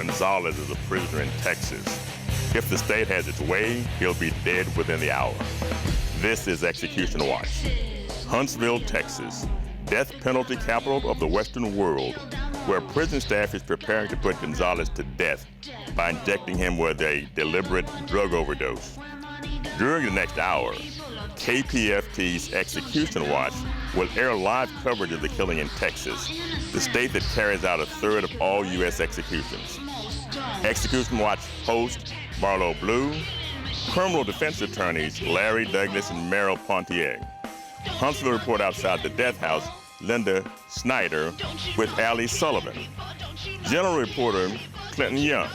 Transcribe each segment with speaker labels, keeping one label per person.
Speaker 1: Gonzalez is a prisoner in Texas. If the state has its way, he'll be dead within the hour. This is Execution Watch. Huntsville, Texas, death penalty capital of the Western world, where prison staff is preparing to put Gonzalez to death by injecting him with a deliberate drug overdose. During the next hour, KPFT's Execution Watch will air live coverage of the killing in Texas, the state that carries out a third of all U.S. executions. Execution Watch host Marlo Blue, criminal defense attorneys Larry Douglas and Merrill Pontier. Huntsville report outside the death house, Linda Snyder with Ali Sullivan. General reporter Clinton Young.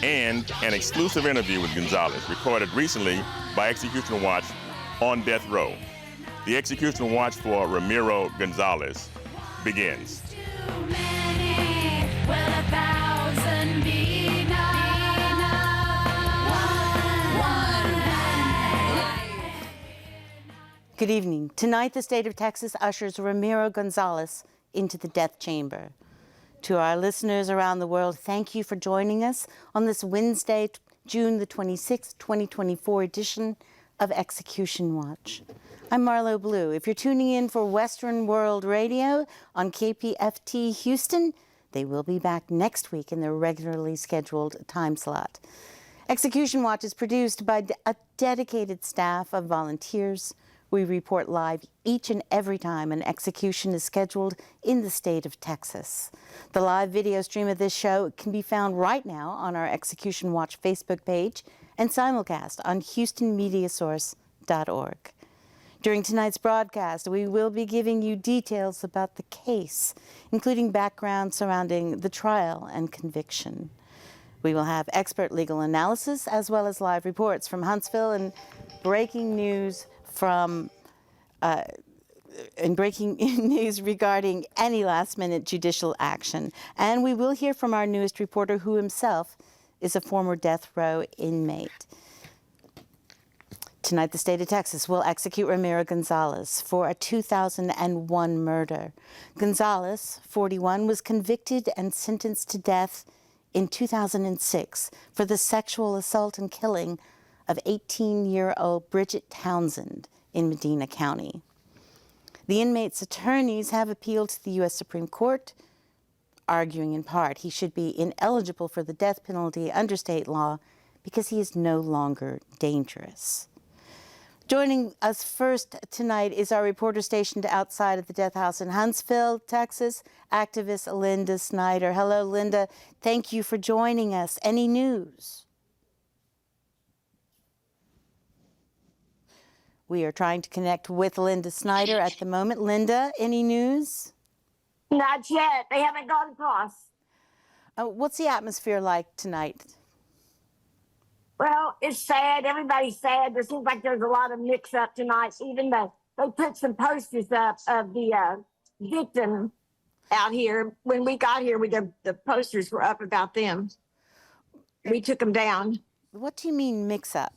Speaker 1: And an exclusive interview with Gonzalez recorded recently by Execution Watch on death row. The Execution Watch for Ramiro Gonzalez begins.
Speaker 2: Good evening. Tonight, the state of Texas ushers Ramiro Gonzalez into the death chamber. To our listeners around the world, thank you for joining us on this Wednesday, June the 26th, 2024 edition of Execution Watch. I'm Marlo Blue. If you're tuning in for Western World Radio on KPFT Houston, they will be back next week in their regularly scheduled time slot. Execution Watch is produced by a dedicated staff of volunteers. We report live each and every time an execution is scheduled in the state of Texas. The live video stream of this show can be found right now on our Execution Watch Facebook page and simulcast on HoustonMediaSource.org. During tonight's broadcast, we will be giving you details about the case, including background surrounding the trial and conviction. We will have expert legal analysis as well as live reports from Huntsville and breaking news regarding any last-minute judicial action. And we will hear from our newest reporter, who himself is a former death row inmate. Tonight, the state of Texas will execute Ramiro Gonzalez for a 2001 murder. Gonzalez, 41, was convicted and sentenced to death in 2006 for the sexual assault and killing of 18-year-old Bridget Townsend in Medina County. The inmate's attorneys have appealed to the U.S. Supreme Court, arguing in part he should be ineligible for the death penalty under state law because he is no longer dangerous. Joining us first tonight is our reporter stationed outside of the death house in Huntsville, Texas, activist Linda Snyder. Hello, Linda. Thank you for joining us. Any news? We are trying to connect with Linda Snyder at the moment. Linda, any news?
Speaker 3: Not yet. They haven't gone across.
Speaker 2: What's the atmosphere like tonight?
Speaker 3: Well, it's sad. Everybody's sad. There seems like there's a lot of mix-up tonight. Even though they put some posters up of the victim out here. When we got here, the posters were up about them. We took them down.
Speaker 2: What do you mean mix-up?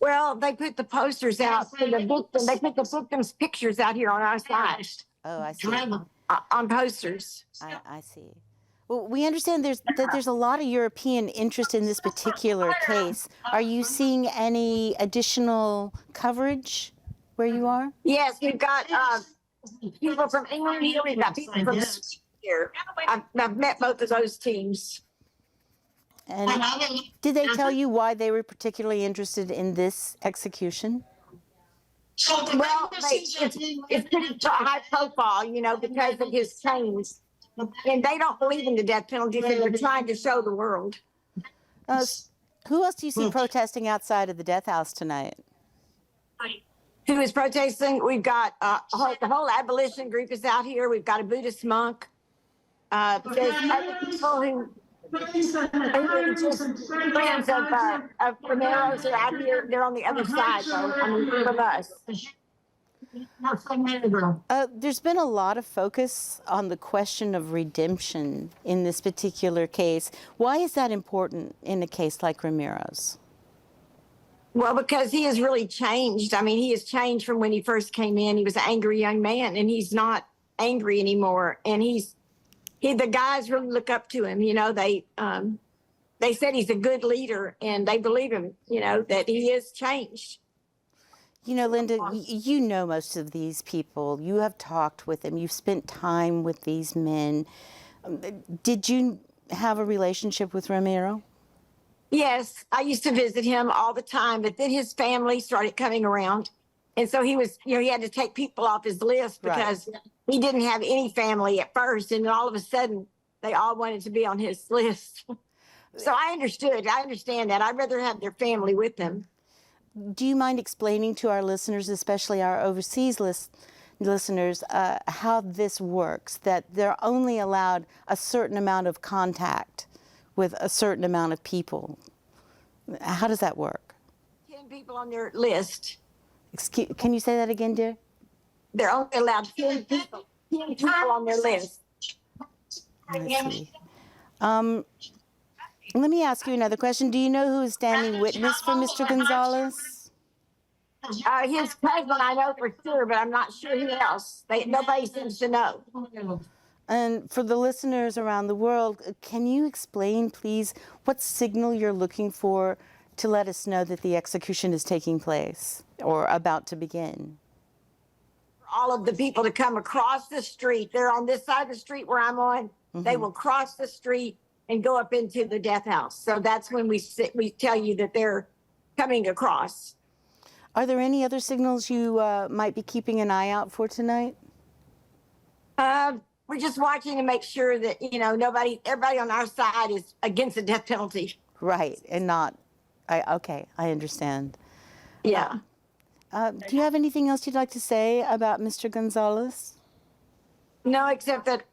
Speaker 3: Well, they put the posters out for the victim. They put the victim's pictures out here on our side.
Speaker 2: Oh, I see.
Speaker 3: On posters.
Speaker 2: I see. Well, we understand there's a lot of European interest in this particular case. Are you seeing any additional coverage where you are?
Speaker 3: Yes, we've got people from England here. We've got people from here. I've met both of those teams.
Speaker 2: And did they tell you why they were particularly interested in this execution?
Speaker 3: Well, it's pretty high profile, because of his chains. And they don't believe in the death penalty, so they're trying to show the world.
Speaker 2: Who else do you see protesting outside of the death house tonight?
Speaker 3: Who is protesting? We've got the whole abolition group is out here. We've got a Buddhist monk. There's other people who friends of Ramiro's are out here. They're on the other side, though, from us.
Speaker 2: There's been a lot of focus on the question of redemption in this particular case. Why is that important in a case like Ramiro's?
Speaker 3: Well, because he has really changed. I mean, he has changed from when he first came in. He was an angry young man, and he's not angry anymore. And he's the guys really look up to him. You know, they said he's a good leader, and they believe him. You know, that he is changed.
Speaker 2: You know, Linda, you know most of these people. You have talked with them. You've spent time with these men. Did you have a relationship with Ramiro?
Speaker 3: Yes, I used to visit him all the time, but then his family started coming around. And so he was, you know, he had to take people off his list because he didn't have any family at first. And then all of a sudden, they all wanted to be on his list. So I understood. I understand that. I'd rather have their family with them.
Speaker 2: Do you mind explaining to our listeners, especially our overseas listeners, how this works, that they're only allowed a certain amount of contact with a certain amount of people? How does that work?
Speaker 3: 10 people on their list.
Speaker 2: Can you say that again, dear?
Speaker 3: They're only allowed 10 people on their list.
Speaker 2: I see. Let me ask you another question. Do you know who is standing witness for Mr. Gonzalez?
Speaker 3: His cousin, I know for sure, but I'm not sure who else. Nobody seems to know.
Speaker 2: And for the listeners around the world, can you explain, please, what signal you're looking for to let us know that the execution is taking place or about to begin?
Speaker 3: All of the people to come across the street. They're on this side of the street where I'm on. They will cross the street and go up into the death house. So that's when we tell you that they're coming across.
Speaker 2: Are there any other signals you might be keeping an eye out for tonight?
Speaker 3: We're just watching to make sure that, you know, everybody on our side is against the death penalty.
Speaker 2: Right, and not, okay, I understand.
Speaker 3: Yeah.
Speaker 2: Do you have anything else you'd like to say about Mr. Gonzalez?
Speaker 3: No, except that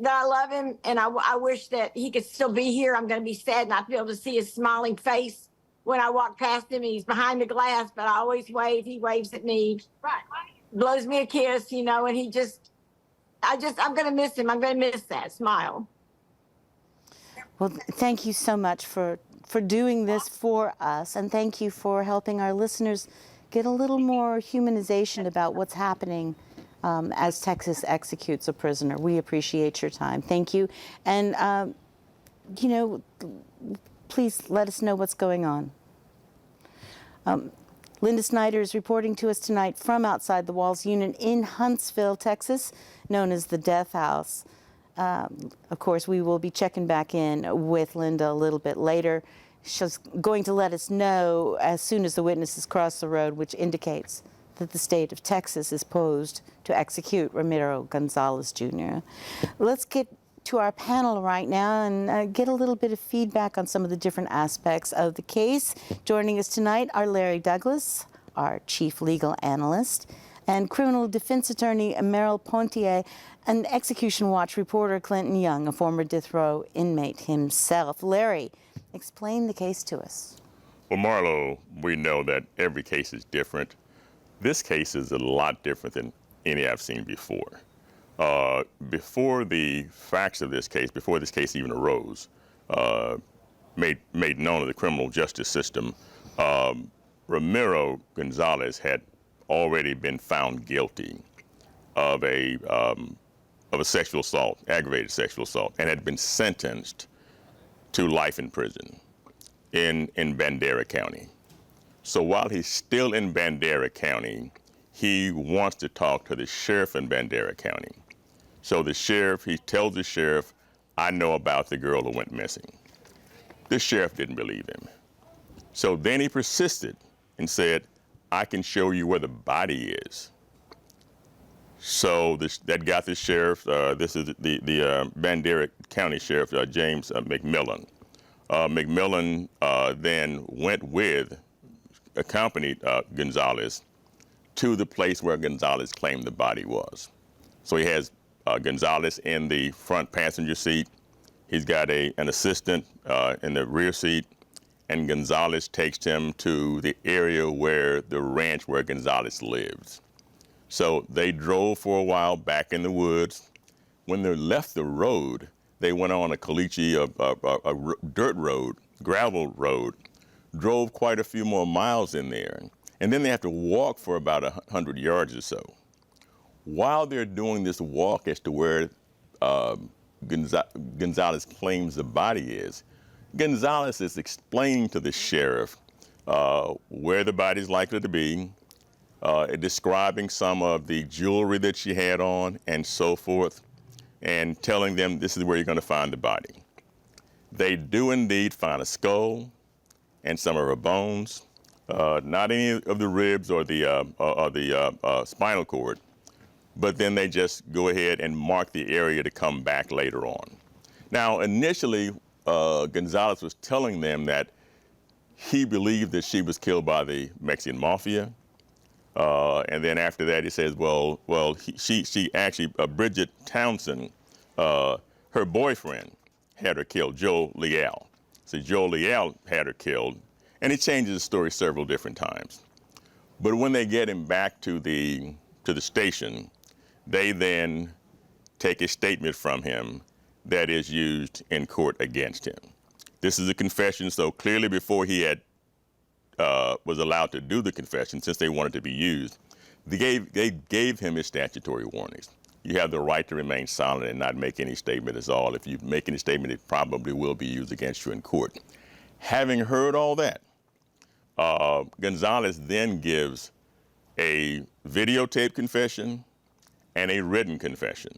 Speaker 3: I love him, and I wish that he could still be here. I'm going to be sad not to be able to see his smiling face when I walk past him. He's behind the glass, but I always wave. He waves at me, blows me a kiss, you know, and I'm going to miss him. I'm going to miss that smile.
Speaker 2: Well, thank you so much for doing this for us, and thank you for helping our listeners get a little more humanization about what's happening as Texas executes a prisoner. We appreciate your time. Thank you. And, you know, please let us know what's going on. Linda Snyder is reporting to us tonight from outside the Walls Unit in Huntsville, Texas, known as the Death House. Of course, we will be checking back in with Linda a little bit later. She's going to let us know as soon as the witnesses cross the road, which indicates that the state of Texas is posed to execute Ramiro Gonzalez Jr. Let's get to our panel right now and get a little bit of feedback on some of the different aspects of the case. Joining us tonight are Larry Douglas, our chief legal analyst, and criminal defense attorney Merrill Pontier, and Execution Watch reporter Clinton Young, a former death row inmate himself. Larry, explain the case to us.
Speaker 1: Well, Marlo, we know that every case is different. This case is a lot different than any I've seen before. Before the facts of this case, before this case even arose, made known to the criminal justice system, Ramiro Gonzalez had already been found guilty of a sexual assault, aggravated sexual assault, and had been sentenced to life in prison in Bandera County. So while he's still in Bandera County, he wants to talk to the sheriff in Bandera County. So the sheriff, he tells the sheriff, I know about the girl who went missing. The sheriff didn't believe him. So then he persisted and said, I can show you where the body is. So that got the sheriff, this is the Bandera County Sheriff, James McMillan. McMillan then accompanied Gonzalez to the place where Gonzalez claimed the body was. So he has Gonzalez in the front passenger seat. He's got an assistant in the rear seat, and Gonzalez takes him to the area where the ranch where Gonzalez lives. So they drove for a while back in the woods. When they left the road, they went on a caliche, a dirt road, gravel road, drove quite a few more miles in there. And then they have to walk for about 100 yards or so. While they're doing this walk as to where Gonzalez claims the body is, Gonzalez is explaining to the sheriff where the body's likely to be, describing some of the jewelry that she had on and so forth, and telling them this is where you're going to find the body. They do indeed find a skull and some of her bones, not any of the ribs or the spinal cord, but then they just go ahead and mark the area to come back later on. Now, initially, Gonzalez was telling them that he believed that she was killed by the Mexican mafia. And then after that, he says, she actually, Bridget Townsend, her boyfriend had her killed, Joe Leal. So Joe Leal had her killed, and he changes the story several different times. But when they get him back to the station, they then take a statement from him that is used in court against him. This is a confession, so clearly before he had was allowed to do the confession, since they wanted to be used, they gave him his statutory warnings. You have the right to remain silent and not make any statement at all. If you make any statement, it probably will be used against you in court. Having heard all that, Gonzalez then gives a videotape confession and a written confession,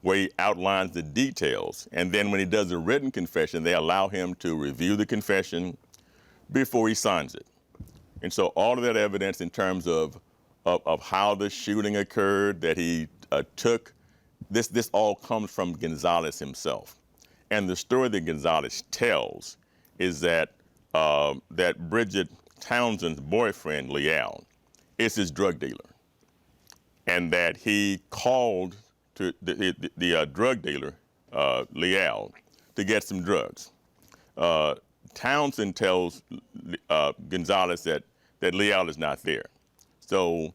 Speaker 1: where he outlines the details. And then when he does a written confession, they allow him to review the confession before he signs it. And so all of that evidence in terms of how the shooting occurred, that he took, this all comes from Gonzalez himself. And the story that Gonzalez tells is that that Bridget Townsend's boyfriend, Leal, is his drug dealer. And that he called to the drug dealer, Leal, to get some drugs. Townsend tells Gonzalez that Leal is not there. So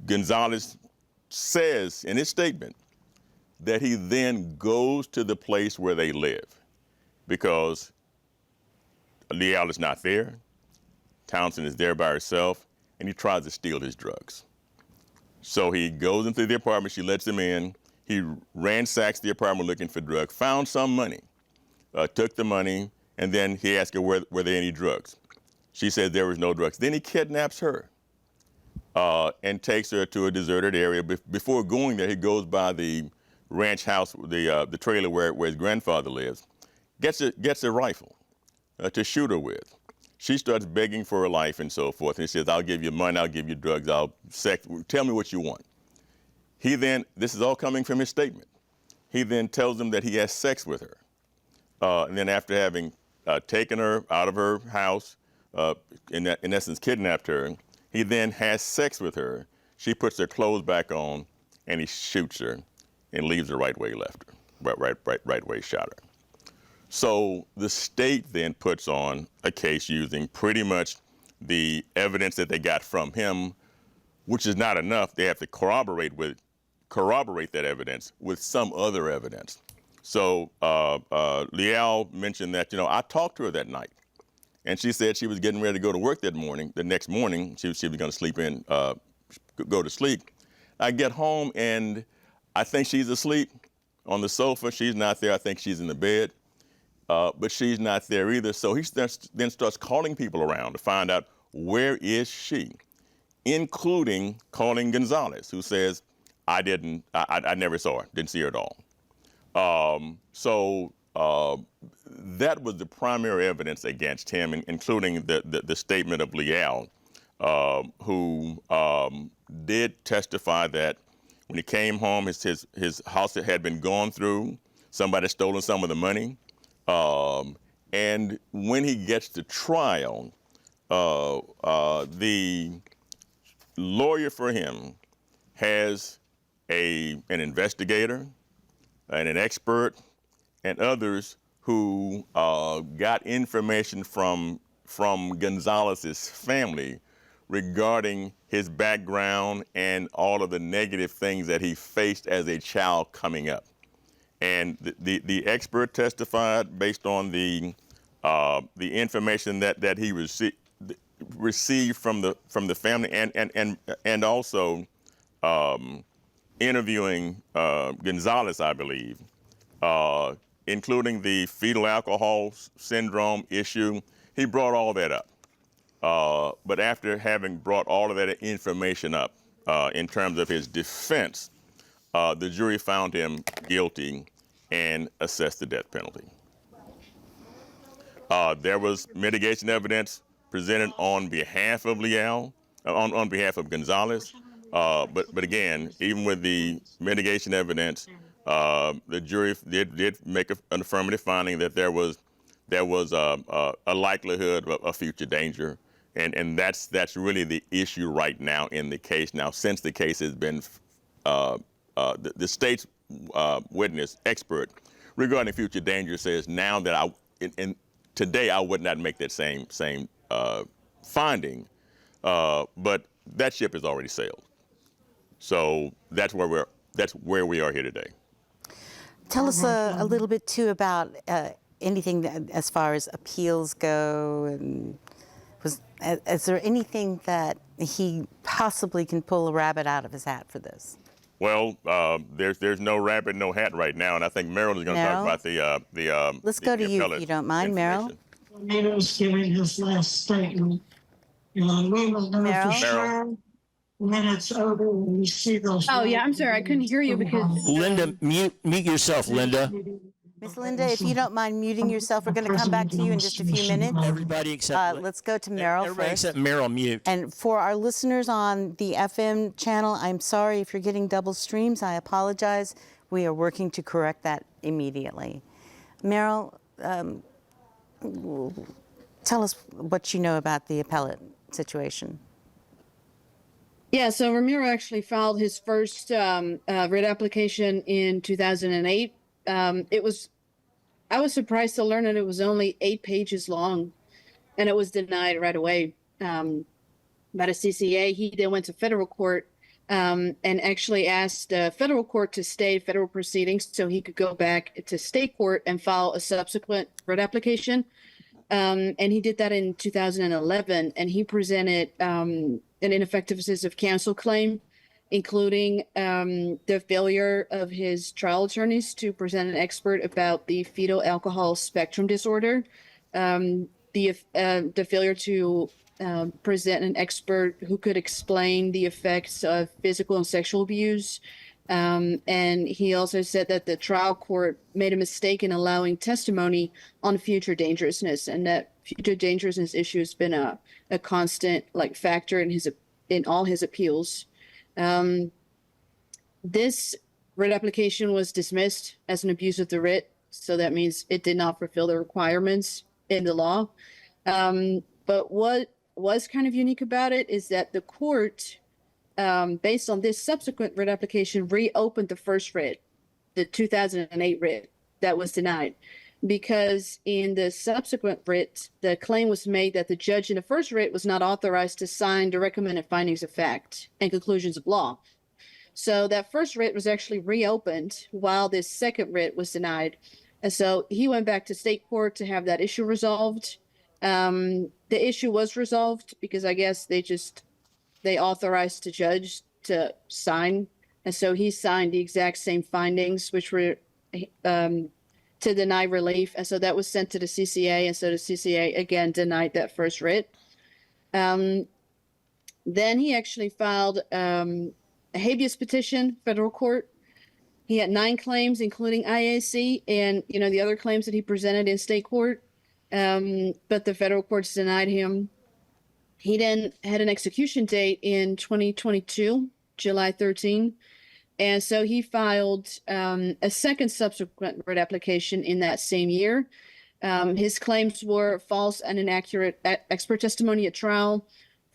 Speaker 1: Gonzalez says in his statement that he then goes to the place where they live because Leal is not there, Townsend is there by herself, and he tries to steal his drugs. So he goes into the apartment, she lets him in, he ransacks the apartment looking for drugs, found some money, took the money, and then he asked her, were there any drugs? She said there was no drugs. Then he kidnaps her and takes her to a deserted area. Before going there, he goes by the ranch house, the trailer where his grandfather lives, gets a rifle to shoot her with. She starts begging for her life and so forth. And he says, I'll give you money, I'll give you drugs, tell me what you want. He then, this is all coming from his statement. He then tells them that he has sex with her. And then after having taken her out of her house, in essence kidnapped her, he then has sex with her. She puts her clothes back on, and he shoots her and leaves her right where he left her, right where he shot her. So the state then puts on a case using pretty much the evidence that they got from him, which is not enough. They have to corroborate that evidence with some other evidence. So Leal mentioned that, I talked to her that night, and she said she was getting ready to go to work that morning. The next morning, she was going to sleep in, go to sleep. I get home, and I think she's asleep on the sofa. She's not there. I think she's in the bed, but she's not there either. So he then starts calling people around to find out where is she, including calling Gonzalez, who says, I never saw her, didn't see her at all. So that was the primary evidence against him, including the statement of Leal, who did testify that when he came home, his house had been gone through, somebody had stolen some of the money, and when he gets to trial, the lawyer for him has an investigator and an expert and others who got information from Gonzalez's family regarding his background and all of the negative things that he faced as a child coming up. And the expert testified based on the information that he received from the family and also interviewing Gonzalez, I believe, including the fetal alcohol syndrome issue. He brought all that up. But after having brought all of that information up in terms of his defense, the jury found him guilty and assessed the death penalty. There was mitigation evidence presented on behalf of Leal, on behalf of Gonzalez. But again, even with the mitigation evidence, the jury did make an affirmative finding that there was a likelihood of a future danger. And that's really the issue right now in the case. Now, since the case has been, the state's witness expert regarding future danger says now that today I would not make that same finding, but that ship has already sailed. So that's where we are here today.
Speaker 2: Tell us a little bit too about anything as far as appeals go, and is there anything that he possibly can pull a rabbit out of his hat for this?
Speaker 1: Well, there's no rabbit, no hat right now, and I think Merrill is going to talk about the
Speaker 2: Let's go to you, if you don't mind, Merrill.
Speaker 4: Ramiro's giving his last statement. We will know for sure when it's over when we see those.
Speaker 5: Oh, yeah, I'm sorry, I couldn't hear you because.
Speaker 6: Linda, mute yourself, Linda.
Speaker 2: Miss Linda, if you don't mind muting yourself, we're going to come back to you in just a few minutes.
Speaker 6: Everybody except
Speaker 2: let's go to Merrill
Speaker 6: everybody
Speaker 2: first.
Speaker 6: except Merrill, mute.
Speaker 2: And for our listeners on the FM channel, I'm sorry if you're getting double streams. I apologize. We are working to correct that immediately. Merrill, tell us what you know about the appellate situation.
Speaker 5: Yeah, so Ramiro actually filed his first writ application in 2008. I was surprised to learn that it was only 8 pages long, and it was denied right away by the CCA. He then went to federal court and actually asked the federal court to stay federal proceedings so he could go back to state court and file a subsequent writ application. And he did that in 2011, and he presented an ineffective assistance of counsel claim, including the failure of his trial attorneys to present an expert about the fetal alcohol spectrum disorder, the failure to present an expert who could explain the effects of physical and sexual abuse. And he also said that the trial court made a mistake in allowing testimony on future dangerousness, and that future dangerousness issue has been a constant factor in all his appeals. This writ application was dismissed as an abuse of the writ, so that means it did not fulfill the requirements in the law. But what was kind of unique about it is that the court, based on this subsequent writ application, reopened the first writ, the 2008 writ that was denied, because in the subsequent writ, the claim was made that the judge in the first writ was not authorized to sign the recommended findings of fact and conclusions of law. So that first writ was actually reopened while this second writ was denied. And so he went back to state court to have that issue resolved. The issue was resolved because I guess they authorized the judge to sign. And so he signed the exact same findings, which were to deny relief. And so that was sent to the CCA. And so the CCA, again, denied that first writ. Then he actually filed a habeas petition, federal court. He had 9 claims, including IAC and, the other claims that he presented in state court. But the federal courts denied him. He then had an execution date in 2022, July 13. And so he filed a second subsequent writ application in that same year. His claims were false and inaccurate expert testimony at trial,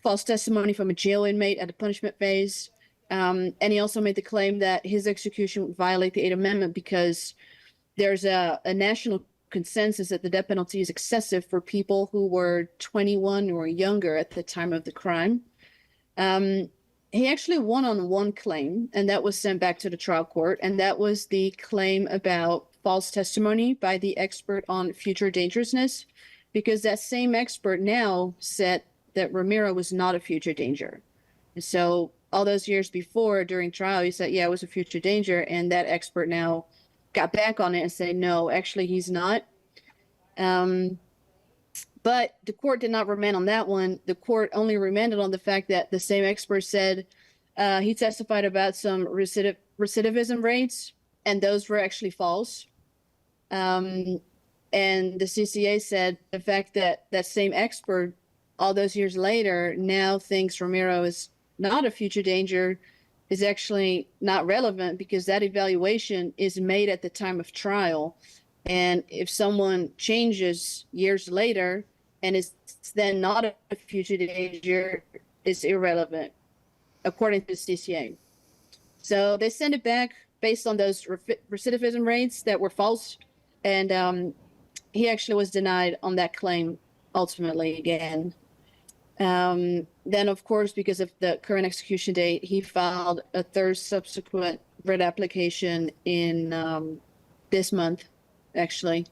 Speaker 5: false testimony from a jail inmate at the punishment phase. And he also made the claim that his execution would violate the 8th Amendment because there's a national consensus that the death penalty is excessive for people who were 21 or younger at the time of the crime. He actually won on one claim, and that was sent back to the trial court, and that was the claim about false testimony by the expert on future dangerousness, because that same expert now said that Ramiro was not a future danger. And so all those years before, during trial, he said, yeah, it was a future danger, and that expert now got back on it and said, no, actually, he's not. But the court did not remand on that one. The court only remanded on the fact that the same expert said he testified about some recidivism rates, and those were actually false. And the CCA said the fact that that same expert, all those years later, now thinks Ramiro is not a future danger is actually not relevant, because that evaluation is made at the time of trial. And if someone changes years later and is then not a future danger, it's irrelevant, according to the CCA. So they sent it back based on those recidivism rates that were false. And he actually was denied on that claim ultimately again. Then, of course, because of the current execution date, he filed a third subsequent writ application in this month, actually.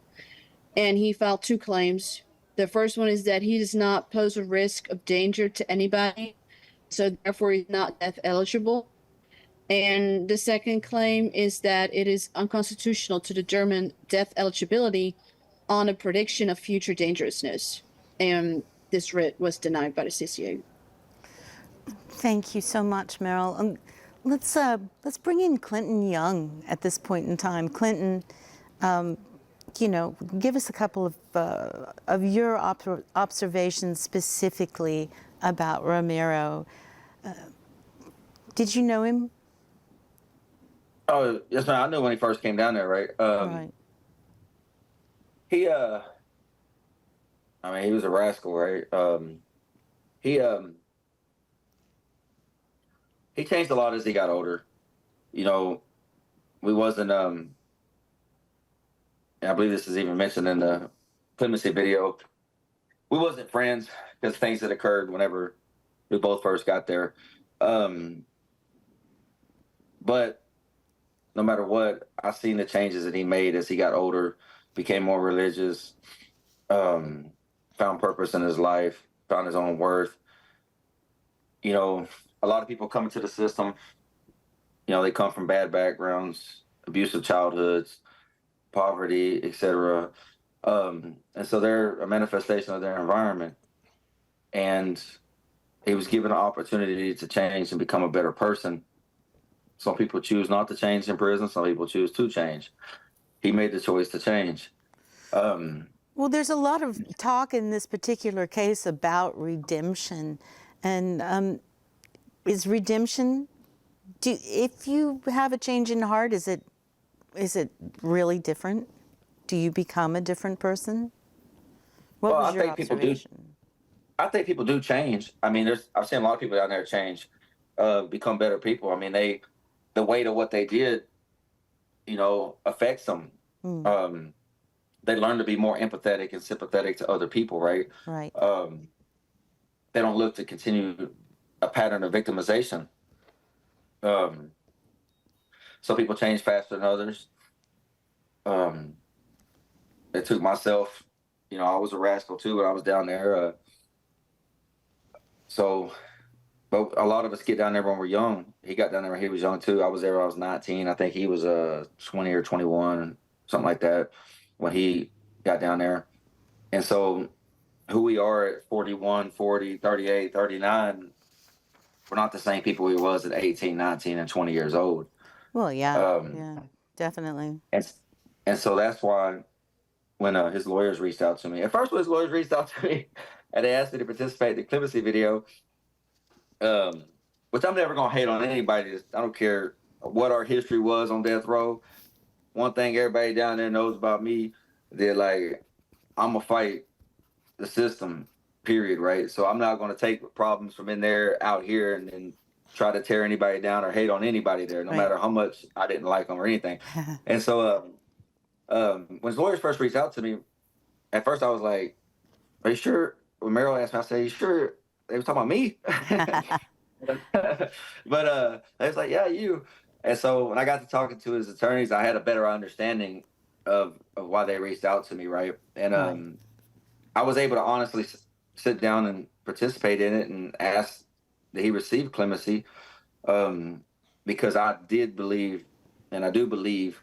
Speaker 5: And he filed two claims. The first one is that he does not pose a risk of danger to anybody, so therefore he's not death eligible. And the second claim is that it is unconstitutional to determine death eligibility on a prediction of future dangerousness. And this writ was denied by the CCA.
Speaker 2: Thank you so much, Meryl. Let's bring in Clinton Young at this point in time. Clinton, give us a couple of your observations specifically about Ramiro. Did you know him?
Speaker 7: Oh, yes, man. I knew when he first came down there, right?
Speaker 2: Right.
Speaker 7: He was a rascal, right? He changed a lot as he got older. We wasn't, and I believe this is even mentioned in the clemency video. We wasn't friends because things that occurred whenever we both first got there. But no matter what, I seen the changes that he made as he got older, became more religious, found purpose in his life, found his own worth. A lot of people come into the system, they come from bad backgrounds, abusive childhoods, poverty, etc. And so they're a manifestation of their environment. And he was given an opportunity to change and become a better person. Some people choose not to change in prison. Some people choose to change. He made the choice to change.
Speaker 2: Well, there's a lot of talk in this particular case about redemption. And is redemption, if you have a change in heart, is it really different? Do you become a different person? What was your observation?
Speaker 7: I think people do change. I've seen a lot of people down there change, become better people. The weight of what they did, affects them. They learn to be more empathetic and sympathetic to other people, right?
Speaker 2: Right.
Speaker 7: They don't look to continue a pattern of victimization. Some people change faster than others. It took myself, I was a rascal too when I was down there. But a lot of us get down there when we're young. He got down there when he was young too. I was there when I was 19. I think he was 20 or 21, something like that, when he got down there. And so who we are at 41, 40, 38, 39, we're not the same people we was at 18, 19, and 20 years old.
Speaker 2: Well, yeah, definitely.
Speaker 7: And so that's why when his lawyers reached out to me, at first when his lawyers reached out to me and they asked me to participate in the clemency video, which I'm never going to hate on anybody. I don't care what our history was on death row. One thing everybody down there knows about me, they're like, I'm going to fight the system, period, right? So I'm not going to take problems from in there out here and try to tear anybody down or hate on anybody there, no matter how much I didn't like them or anything. And so when his lawyers first reached out to me, at first I was like, are you sure? When Meryl asked me, I said, are you sure they were talking about me? But they was like, yeah, you. And so when I got to talking to his attorneys, I had a better understanding of why they reached out to me, right? And I was able to honestly sit down and participate in it and ask that he receive clemency, because I did believe, and I do believe,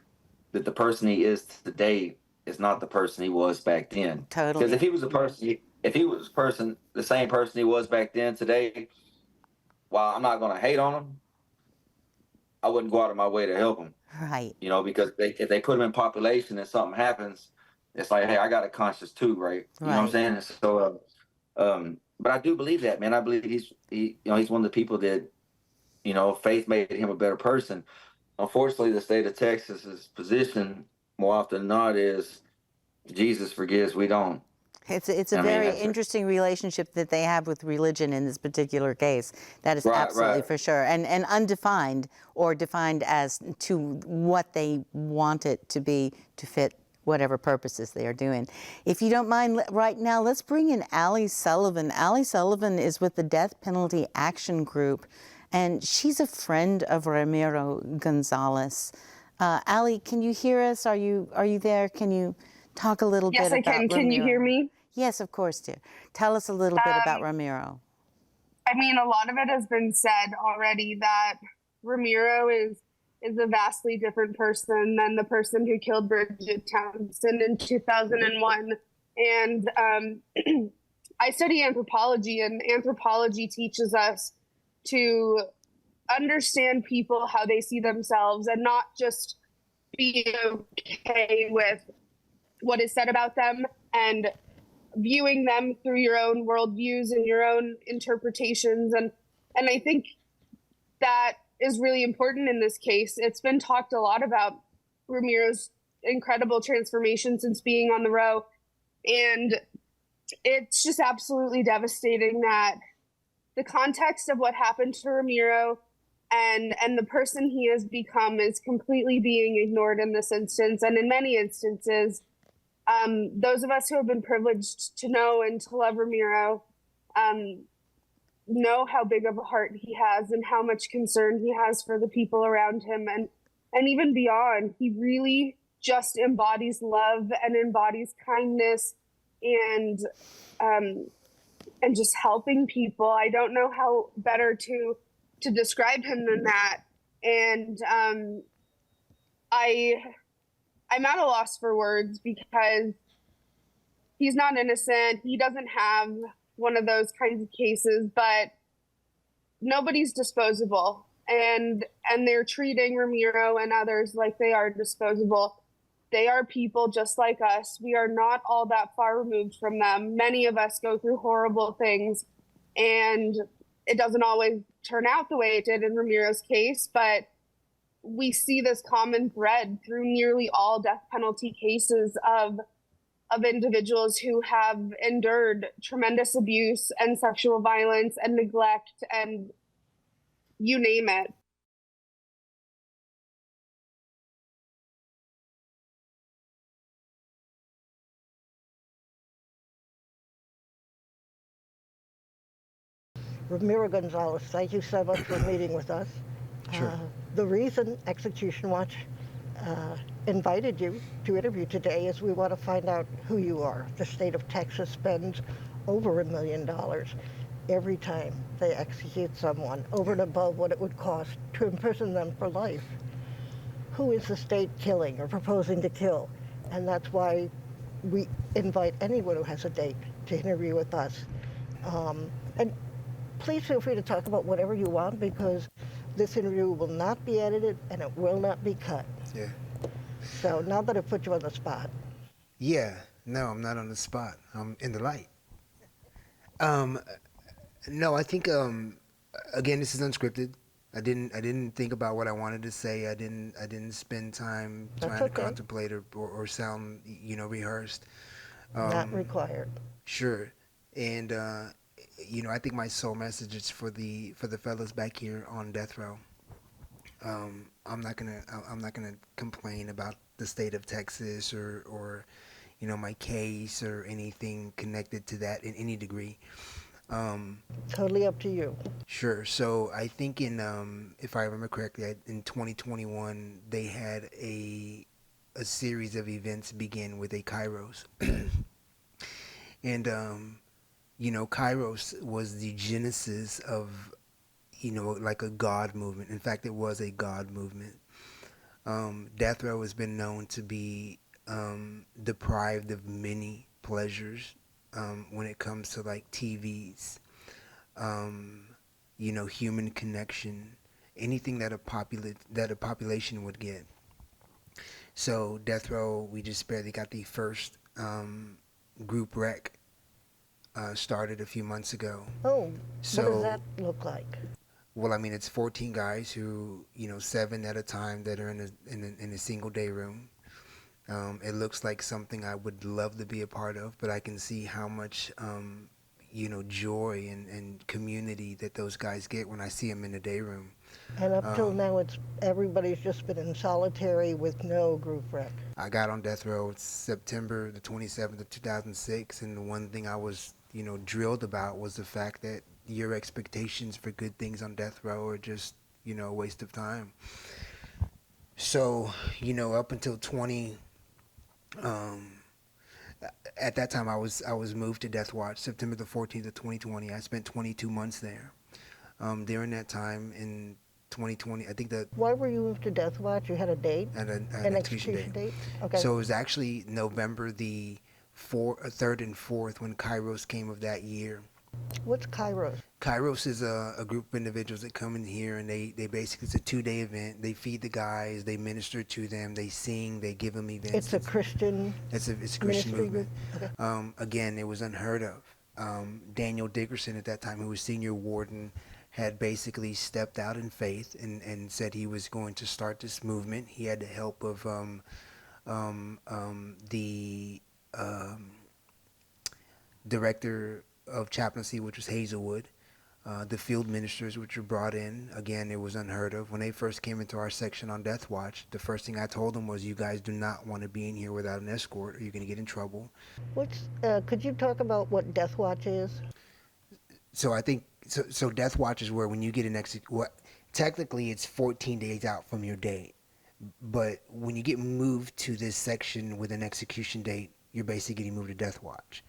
Speaker 7: that the person he is today is not the person he was back then.
Speaker 2: Totally.
Speaker 7: Because if he was the same person he was back then today, while I'm not going to hate on him, I wouldn't go out of my way to help him.
Speaker 2: Right.
Speaker 7: You know, because if they put him in population and something happens, it's like, hey, I got a conscience too, right? You know what I'm saying? So, but I do believe that, man. I believe he's one of the people that, you know, faith made him a better person. Unfortunately, the state of Texas's position more often than not is Jesus forgives, we don't.
Speaker 2: It's a very interesting relationship that they have with religion in this particular case. That is absolutely for sure. And undefined or defined as to what they want it to be to fit whatever purposes they are doing. If you don't mind, right now, let's bring in Allie Sullivan. Allie Sullivan is with the Death Penalty Action Group, and she's a friend of Ramiro Gonzalez. Allie, can you hear us? Are you there? Can you talk a little bit about Ramiro?
Speaker 8: Yes, I can. Can you hear me?
Speaker 2: Yes, of course, dear. Tell us a little bit about Ramiro.
Speaker 8: I mean, a lot of it has been said already, that Ramiro is a vastly different person than the person who killed Bridget Townsend in 2001. And I study anthropology, and anthropology teaches us to understand people how they see themselves and not just be okay with what is said about them and viewing them through your own worldviews and your own interpretations. And I think that is really important in this case. It's been talked a lot about Ramiro's incredible transformation since being on the row. And it's just absolutely devastating that the context of what happened to Ramiro and the person he has become is completely being ignored in this instance. And in many instances, those of us who have been privileged to know and to love Ramiro know how big of a heart he has and how much concern he has for the people around him and even beyond. He really just embodies love and embodies kindness and just helping people. I don't know how better to describe him than that. And I'm at a loss for words because he's not innocent. He doesn't have one of those kinds of cases, but nobody's disposable. And they're treating Ramiro and others like they are disposable. They are people just like us. We are not all that far removed from them. Many of us go through horrible things, and it doesn't always turn out the way it did in Ramiro's case, but we see this common thread through nearly all death penalty cases of individuals who have endured tremendous abuse and sexual violence and neglect and you name it.
Speaker 9: Ramiro Gonzalez, thank you so much for meeting with us.
Speaker 10: Sure.
Speaker 9: The reason Execution Watch invited you to interview today is we want to find out who you are. The state of Texas spends over $1 million every time they execute someone, over and above what it would cost to imprison them for life. Who is the state killing or proposing to kill? And that's why we invite anyone who has a date to interview with us. And please feel free to talk about whatever you want, because this interview will not be edited and it will not be cut.
Speaker 10: Yeah.
Speaker 9: So now that I've put you on the spot.
Speaker 10: Yeah, no, I'm not on the spot. I'm in the light. No, I think again, this is unscripted. I didn't think about what I wanted to say. I didn't spend time trying to contemplate or sound, rehearsed.
Speaker 9: Not required.
Speaker 10: Sure. And I think my sole message is for the fellas back here on death row. I'm not gonna complain about the state of Texas or my case or anything connected to that in any degree.
Speaker 9: Totally up to you.
Speaker 10: Sure. So I think if I remember correctly, in 2021 they had a series of events begin with a Kairos, and Kairos was the genesis of like a God movement. In fact, it was a God movement. Death row has been known to be deprived of many pleasures when it comes to like TVs, human connection, anything that a population would get. So death row, we just barely got the first group rec started a few months ago.
Speaker 9: Oh,
Speaker 10: So,
Speaker 9: what does that look like?
Speaker 10: well, I mean, it's 14 guys who, 7 at a time that are in a single day room. It looks like something I would love to be a part of, but I can see how much, joy and community that those guys get when I see them in the day room.
Speaker 9: And up till now, everybody's just been in solitary with no group rec.
Speaker 10: I got on death row September the 27th of 2006, and the one thing I was, drilled about was the fact that your expectations for good things on death row are just, a waste of time. So, up until at that time I was moved to Death Watch, September the 14th of 2020. I spent 22 months there. During that time in 2020, I think that
Speaker 9: Why were you moved to Death Watch? You had a date?
Speaker 10: an
Speaker 9: An execution date? Okay.
Speaker 10: So it was actually November the 3rd and 4th when Kairos came of that year.
Speaker 9: What's Kairos?
Speaker 10: Kairos is a group of individuals that come in here, and they basically, it's a 2-day event. They feed the guys, they minister to them, they sing, they give them events.
Speaker 9: It's a Christian
Speaker 10: It's a Christian
Speaker 9: ministry
Speaker 10: movement.
Speaker 9: group? Okay.
Speaker 10: Again, it was unheard of. Daniel Dickerson at that time, who was senior warden, had basically stepped out in faith and said he was going to start this movement. He had the help of the director of chaplaincy, which was Hazelwood, the field ministers, which were brought in. Again, it was unheard of. When they first came into our section on Death Watch, the first thing I told them was, you guys do not want to be in here without an escort, or you're going to get in trouble.
Speaker 9: Could you talk about what Death Watch is?
Speaker 10: So I think, so Death Watch is where when you get an technically it's 14 days out from your date. But when you get moved to this section with an execution date, you're basically getting moved to Death Watch.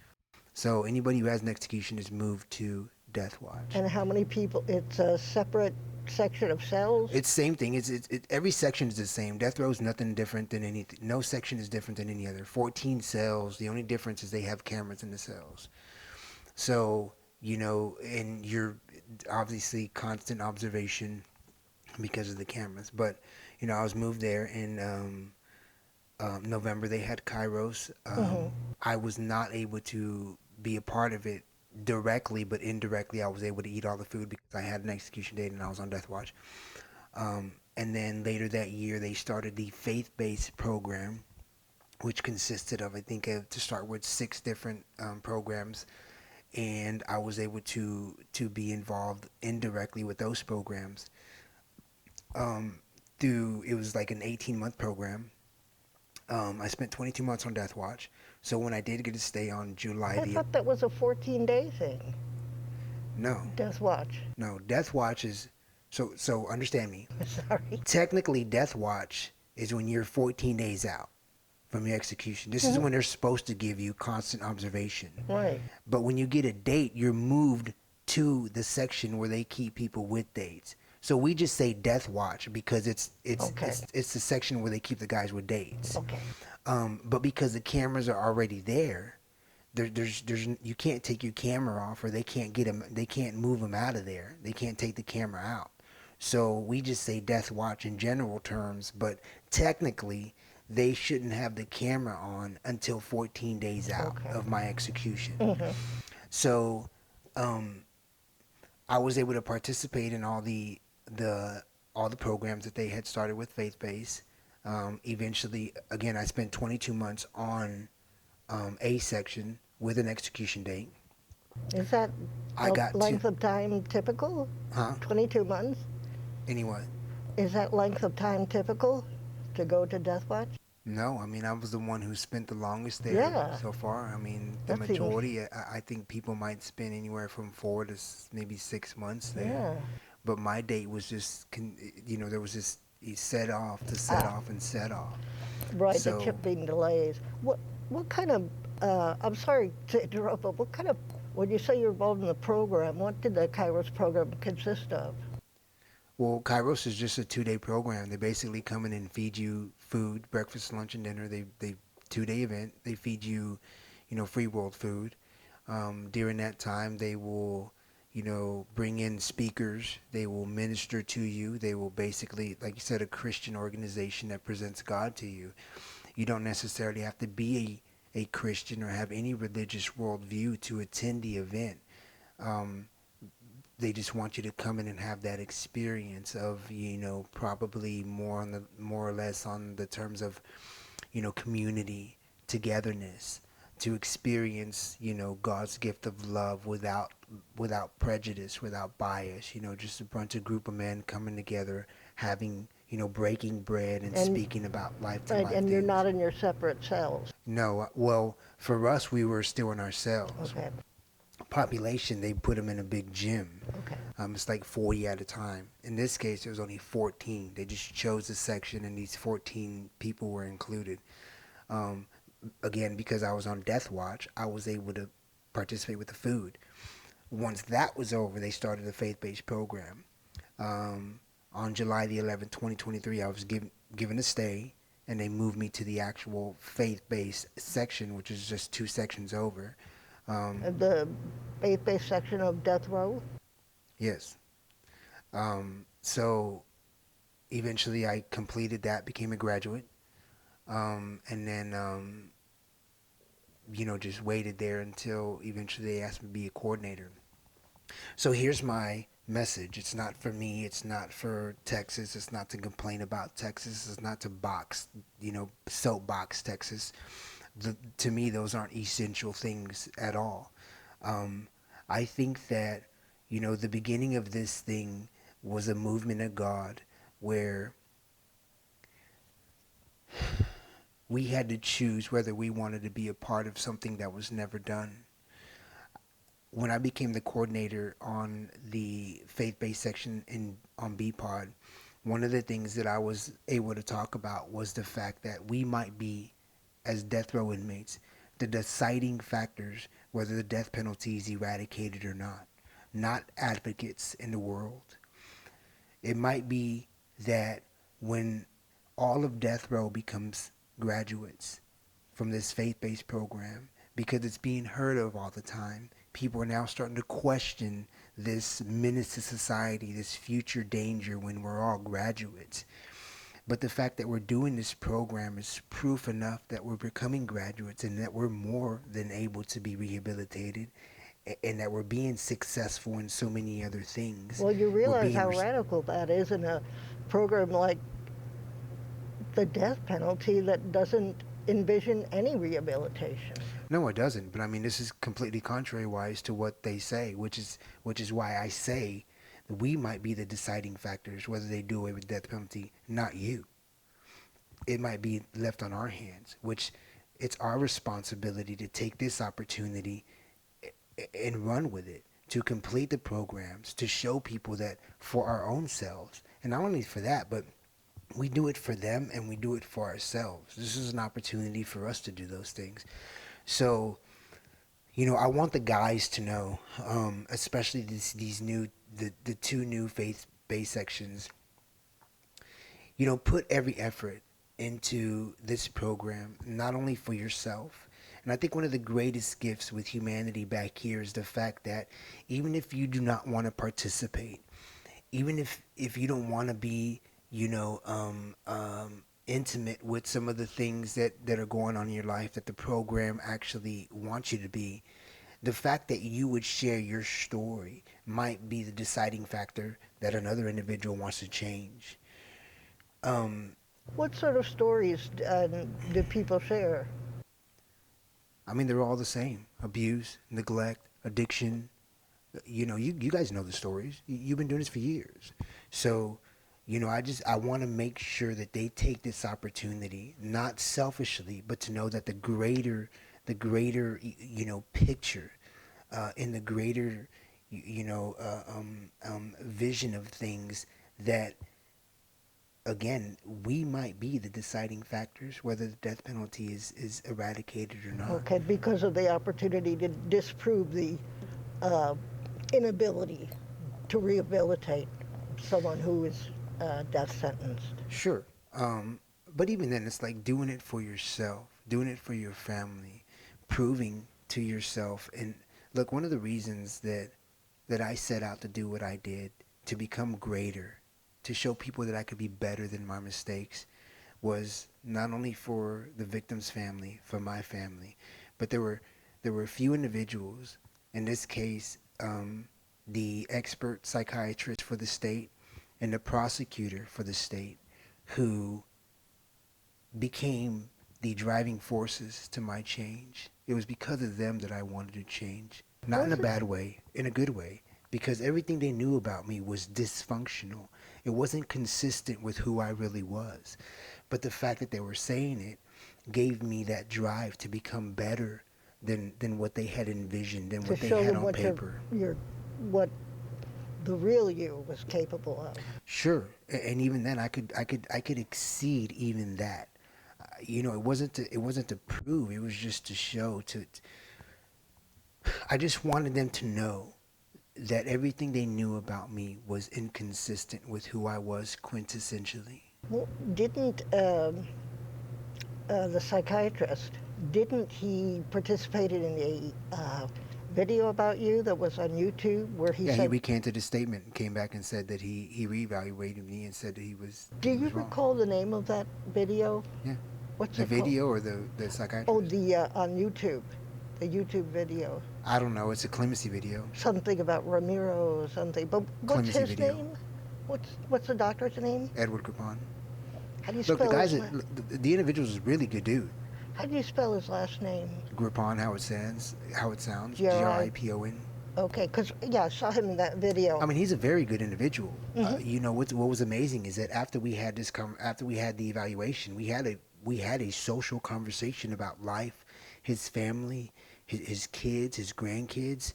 Speaker 10: So anybody who has an execution is moved to Death Watch.
Speaker 9: And how many people? It's a separate section of cells?
Speaker 10: It's same thing. Every section is the same. Death row is nothing different than anything. No section is different than any other. 14 cells. The only difference is they have cameras in the cells. So, and you're obviously constant observation because of the cameras. But, I was moved there in November. They had Kairos. I was not able to be a part of it directly, but indirectly I was able to eat all the food because I had an execution date and I was on Death Watch. And then later that year they started the faith-based program, which consisted of, I think, to start with 6 different programs, and I was able to be involved indirectly with those programs. It was like an 18-month program. I spent 22 months on Death Watch. So when I did get to stay on July
Speaker 9: I thought that was a 14-day thing.
Speaker 10: No.
Speaker 9: Death Watch.
Speaker 10: No, Death Watch is, so understand me.
Speaker 9: Sorry.
Speaker 10: Technically, Death Watch is when you're 14 days out from your execution. This is when they're supposed to give you constant observation.
Speaker 9: Right.
Speaker 10: But when you get a date, you're moved to the section where they keep people with dates. So we just say Death Watch because it's the section where they keep the guys with dates.
Speaker 9: Okay.
Speaker 10: But because the cameras are already there, there's you can't take your camera off, or they can't get them. They can't move them out of there. They can't take the camera out. So we just say Death Watch in general terms, but technically they shouldn't have the camera on until 14 days out of my execution. So I was able to participate in all the programs that they had started with Faith Base. Eventually, again, I spent 22 months on A section with an execution date.
Speaker 9: Is that length of time typical? 22 months?
Speaker 10: Anyway.
Speaker 9: Is that length of time typical to go to Death Watch?
Speaker 10: No, I mean, I was the one who spent the longest there so far. I mean, the majority, I think people might spend anywhere from 4 to maybe 6 months there.
Speaker 9: Yeah.
Speaker 10: But my date was just, there was this set off and set off.
Speaker 9: Right,
Speaker 10: So,
Speaker 9: the shipping delays. What kind of, I'm sorry to interrupt, but what kind of, when you say you're involved in the program, what did the Kairos program consist of?
Speaker 10: Well, Kairos is just a 2-day program. They basically come in and feed you food, breakfast, lunch, and dinner. They 2-day event. They feed you, free world food. During that time, they will, bring in speakers. They will minister to you. They will basically, like you said, a Christian organization that presents God to you. You don't necessarily have to be a Christian or have any religious worldview to attend the event. They just want you to come in and have that experience of, probably more or less on the terms of, community, togetherness, to experience, God's gift of love without prejudice, without bias, just a bunch of group of men coming together, having, breaking bread and speaking about life to life.
Speaker 9: And you're not in your separate cells.
Speaker 10: No, well, for us, we were still in our cells.
Speaker 9: Okay.
Speaker 10: Population, they put them in a big gym.
Speaker 9: Okay.
Speaker 10: It's like 40 at a time. In this case, it was only 14. They just chose a section, and these 14 people were included. Again, because I was on death watch, I was able to participate with the food. Once that was over, they started a faith-based program. On July the 11th, 2023, I was given a stay, and they moved me to the actual faith-based section, which is just 2 sections over.
Speaker 9: The faith-based section of death row?
Speaker 10: Yes. So eventually I completed that, became a graduate, and then, just waited there until eventually they asked me to be a coordinator. So here's my message. It's not for me. It's not for Texas. It's not to complain about Texas. It's not to soapbox Texas. To me, those aren't essential things at all. I think that, the beginning of this thing was a movement of God where we had to choose whether we wanted to be a part of something that was never done. When I became the coordinator on the faith-based section on BPOD, one of the things that I was able to talk about was the fact that we might be, as death row inmates, the deciding factors whether the death penalty is eradicated or not advocates in the world. It might be that when all of death row becomes graduates from this faith-based program, because it's being heard of all the time, people are now starting to question this menace to society, this future danger when we're all graduates. But the fact that we're doing this program is proof enough that we're becoming graduates and that we're more than able to be rehabilitated and that we're being successful in so many other things.
Speaker 9: Well, you realize how radical that is in a program like the death penalty that doesn't envision any rehabilitation.
Speaker 10: No, it doesn't. But I mean, this is completely contrary-wise to what they say, which is why I say that we might be the deciding factors whether they do away with the death penalty, not you. It might be left on our hands, which it's our responsibility to take this opportunity and run with it, to complete the programs, to show people that for our own selves, and not only for that, but we do it for them and we do it for ourselves. This is an opportunity for us to do those things. So, I want the guys to know, especially the 2 new faith-based sections, put every effort into this program, not only for yourself. And I think one of the greatest gifts with humanity back here is the fact that even if you do not want to participate, even if you don't want to be, intimate with some of the things that are going on in your life that the program actually wants you to be, the fact that you would share your story might be the deciding factor that another individual wants to change.
Speaker 9: What sort of stories do people share?
Speaker 10: I mean, they're all the same. Abuse, neglect, addiction. You guys know the stories. You've been doing this for years. So, I want to make sure that they take this opportunity, not selfishly, but to know that the greater, picture, in the greater, vision of things, that, again, we might be the deciding factors whether the death penalty is eradicated or not.
Speaker 9: Okay, because of the opportunity to disprove the inability to rehabilitate someone who is death sentenced.
Speaker 10: Sure. But even then, it's like doing it for yourself, doing it for your family, proving to yourself. And look, one of the reasons that I set out to do what I did, to become greater, to show people that I could be better than my mistakes, was not only for the victim's family, for my family, but there were a few individuals, in this case, the expert psychiatrist for the state and the prosecutor for the state, who became the driving forces to my change. It was because of them that I wanted to change. Not in a bad way, in a good way, because everything they knew about me was dysfunctional. It wasn't consistent with who I really was. But the fact that they were saying it gave me that drive to become better than what they had envisioned, than what they had on paper.
Speaker 9: What the real you was capable of.
Speaker 10: Sure, and even then, I could exceed even that. It wasn't to prove. It was just to show. I just wanted them to know that everything they knew about me was inconsistent with who I was quintessentially.
Speaker 9: Well, didn't the psychiatrist, didn't he participated in a video about you that was on YouTube where he said...
Speaker 10: he recanted his statement and came back and said that he reevaluated me and said that he was...
Speaker 9: Do you recall the name of that video?
Speaker 10: Yeah.
Speaker 9: What's
Speaker 10: the
Speaker 9: it
Speaker 10: video
Speaker 9: called?
Speaker 10: Or the psychiatrist?
Speaker 9: Oh, on YouTube. The YouTube video.
Speaker 10: I don't know. It's a clemency video.
Speaker 9: Something about Ramiro or something. But what's
Speaker 10: clemency
Speaker 9: his
Speaker 10: video.
Speaker 9: name? What's the doctor's name?
Speaker 10: Edward Grippon.
Speaker 9: How do you
Speaker 10: Look,
Speaker 9: spell
Speaker 10: the individual's a really good dude.
Speaker 9: How do you spell his last name?
Speaker 10: Grippon, how it sounds. Gripon.
Speaker 9: Okay, because I saw him in that video.
Speaker 10: I mean, he's a very good individual.
Speaker 9: Mm-hmm.
Speaker 10: What was amazing is that after we had the evaluation, we had a social conversation about life, his family, his kids, his grandkids.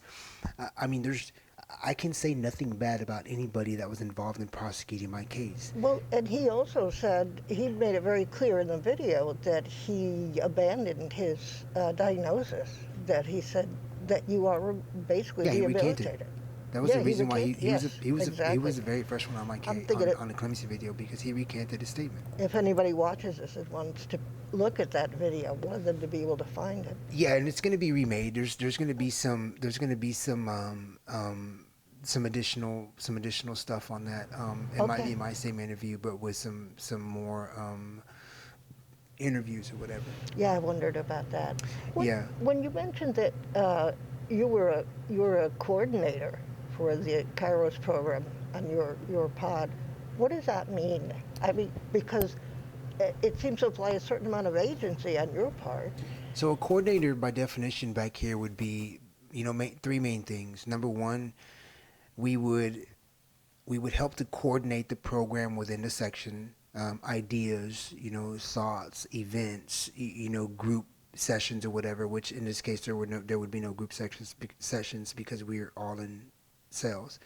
Speaker 10: I can say nothing bad about anybody that was involved in prosecuting my case.
Speaker 9: Well, and he also said, he made it very clear in the video that he abandoned his diagnosis, that he said that you are basically rehabilitated.
Speaker 10: That was the reason why he was the very first one on my case, on the clemency video, because he recanted his statement.
Speaker 9: If anybody watches this and wants to look at that video, I want them to be able to find it.
Speaker 10: Yeah, and it's going to be remade. There's going to be some additional stuff on that. It might be my same interview, but with some more interviews or whatever.
Speaker 9: Yeah, I wondered about that. When you mentioned that you were a coordinator for the Kairos program on your pod, what does that mean? I mean, because it seems to apply a certain amount of agency on your part.
Speaker 10: So a coordinator, by definition, back here would be, three main things. Number one, we would help to coordinate the program within the section, ideas, thoughts, events, group sessions or whatever. Which in this case there would be no group sessions because we're all in cells.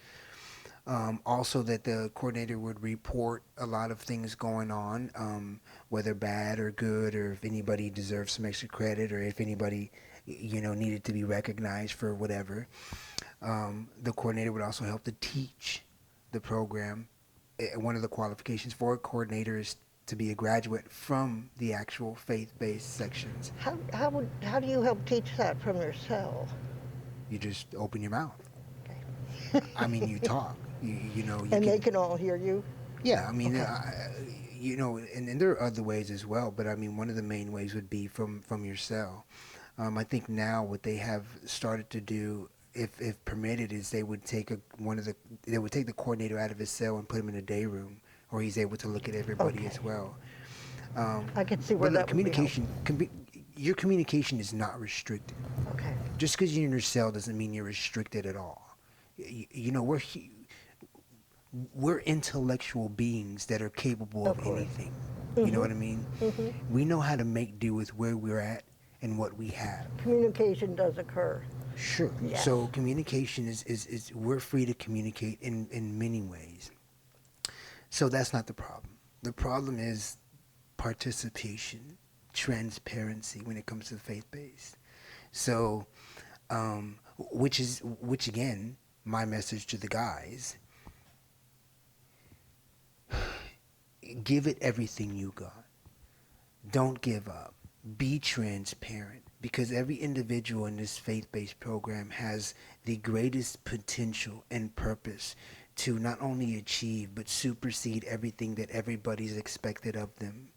Speaker 10: Also, that the coordinator would report a lot of things going on, whether bad or good, or if anybody deserves some extra credit, or if anybody needed to be recognized for whatever. The coordinator would also help to teach the program. One of the qualifications for a coordinator is to be a graduate from the actual faith-based sections.
Speaker 9: How do you help teach that from your cell?
Speaker 10: You just open your mouth.
Speaker 9: Okay.
Speaker 10: I mean, you talk.
Speaker 9: And they can all hear you?
Speaker 10: Yeah, I mean,
Speaker 9: okay.
Speaker 10: And there are other ways as well, but I mean, one of the main ways would be from your cell. I think now what they have started to do, if permitted, is they would take the coordinator out of his cell and put him in a day room, where he's able to look at everybody as well.
Speaker 9: I can see where that
Speaker 10: communication. Your communication is not restricted.
Speaker 9: Okay.
Speaker 10: Just because you're in your cell doesn't mean you're restricted at all. We're intellectual beings that are capable of anything.
Speaker 9: Mm-hmm.
Speaker 10: You know what I mean?
Speaker 9: Mm-hmm.
Speaker 10: We know how to make do with where we're at and what we have.
Speaker 9: Communication does occur.
Speaker 10: Sure.
Speaker 9: Yes.
Speaker 10: So communication is we're free to communicate in many ways. So that's not the problem. The problem is participation, transparency when it comes to faith-based. So, which again, my message to the guys Give it everything you got. Don't give up. Be transparent, because every individual in this faith-based program has the greatest potential and purpose to not only achieve but supersede everything that everybody's expected of them.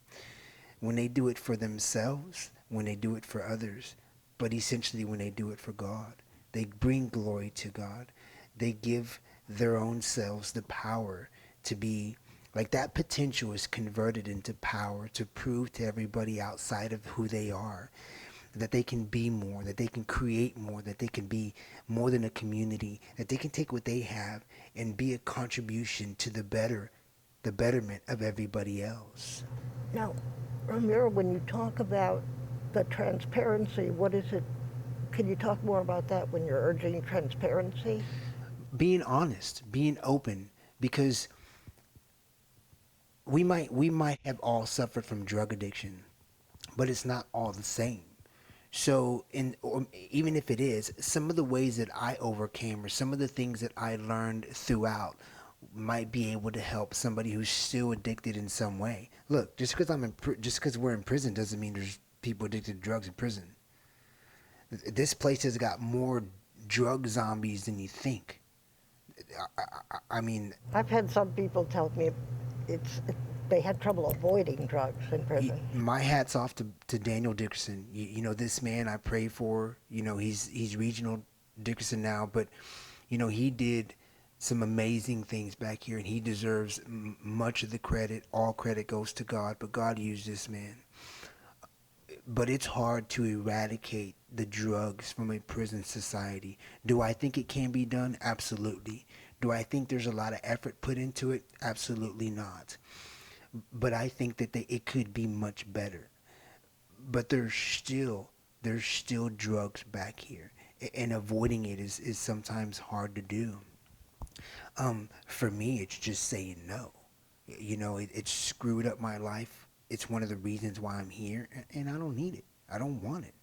Speaker 10: When they do it for themselves, when they do it for others, but essentially when they do it for God, they bring glory to God. They give their own selves the power to be, like, that potential is converted into power to prove to everybody outside of who they are that they can be more, that they can create more, that they can be more than a community, that they can take what they have and be a contribution to the betterment of everybody else.
Speaker 9: Now, Ramiro, when you talk about the transparency, what is it? Can you talk more about that when you're urging transparency?
Speaker 10: Being honest, being open, because we might have all suffered from drug addiction, but it's not all the same. So, or even if it is, some of the ways that I overcame or some of the things that I learned throughout might be able to help somebody who's still addicted in some way. Look, just because we're in prison doesn't mean there's people addicted to drugs in prison. This place has got more drug zombies than you think. I mean,
Speaker 9: I've had some people tell me they had trouble avoiding drugs in prison.
Speaker 10: My hat's off to Daniel Dickerson. You know, this man I pray for. You know, he's regional Dickerson now, but you know, he did some amazing things back here, and he deserves much of the credit. All credit goes to God, but God used this man. But it's hard to eradicate the drugs from a prison society. Do I think it can be done? Absolutely. Do I think there's a lot of effort put into it? Absolutely not. But I think that it could be much better. But there's still drugs back here, and avoiding it is sometimes hard to do. For me, it's just saying no. You know, it's screwed up my life. It's one of the reasons why I'm here, and I don't need it. I don't want it.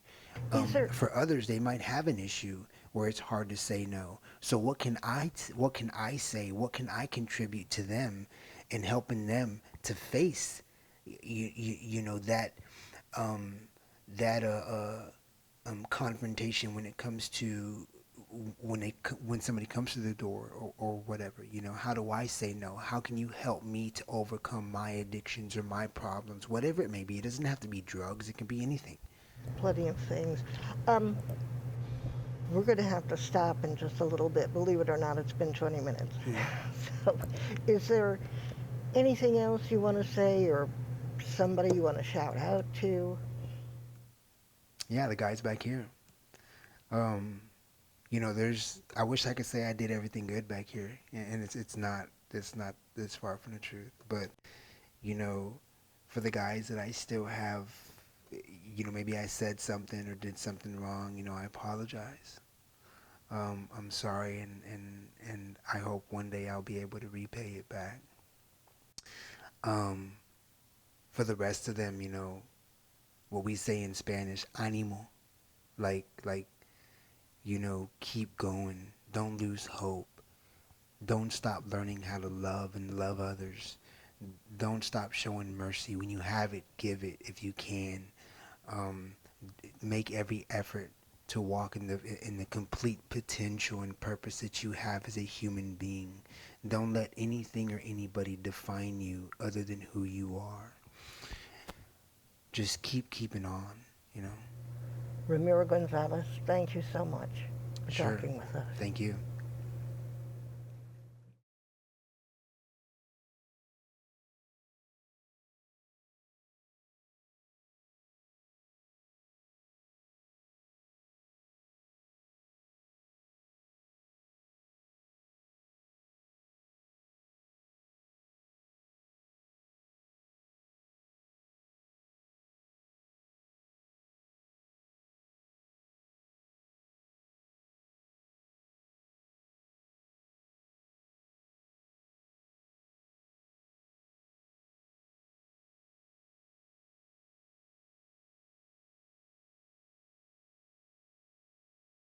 Speaker 10: For others, they might have an issue where it's hard to say no. So what can I say? What can I contribute to them in helping them to face, you know, that confrontation when it comes to when somebody comes to the door or whatever. You know, how do I say no? How can you help me to overcome my addictions or my problems, whatever it may be? It doesn't have to be drugs. It can be anything.
Speaker 9: Plenty of things. We're going to have to stop in just a little bit. Believe it or not, it's been 20 minutes. So, is there anything else you want to say, or somebody you want to shout out to?
Speaker 10: Yeah, the guys back here. You know, I wish I could say I did everything good back here, and it's not this far from the truth. But, you know, for the guys that I still have, you know, maybe I said something or did something wrong, you know, I apologize. I'm sorry, and I hope one day I'll be able to repay it back. For the rest of them, you know, what we say in Spanish, ánimo, like, you know, keep going. Don't lose hope. Don't stop learning how to love and love others. Don't stop showing mercy. When you have it, give it if you can. Make every effort to walk in the complete potential and purpose that you have as a human being. Don't let anything or anybody define you other than who you are. Just keeping on, you know.
Speaker 9: Ramiro Gonzalez, thank you so much for
Speaker 10: Sure.
Speaker 9: talking with us.
Speaker 10: Thank you.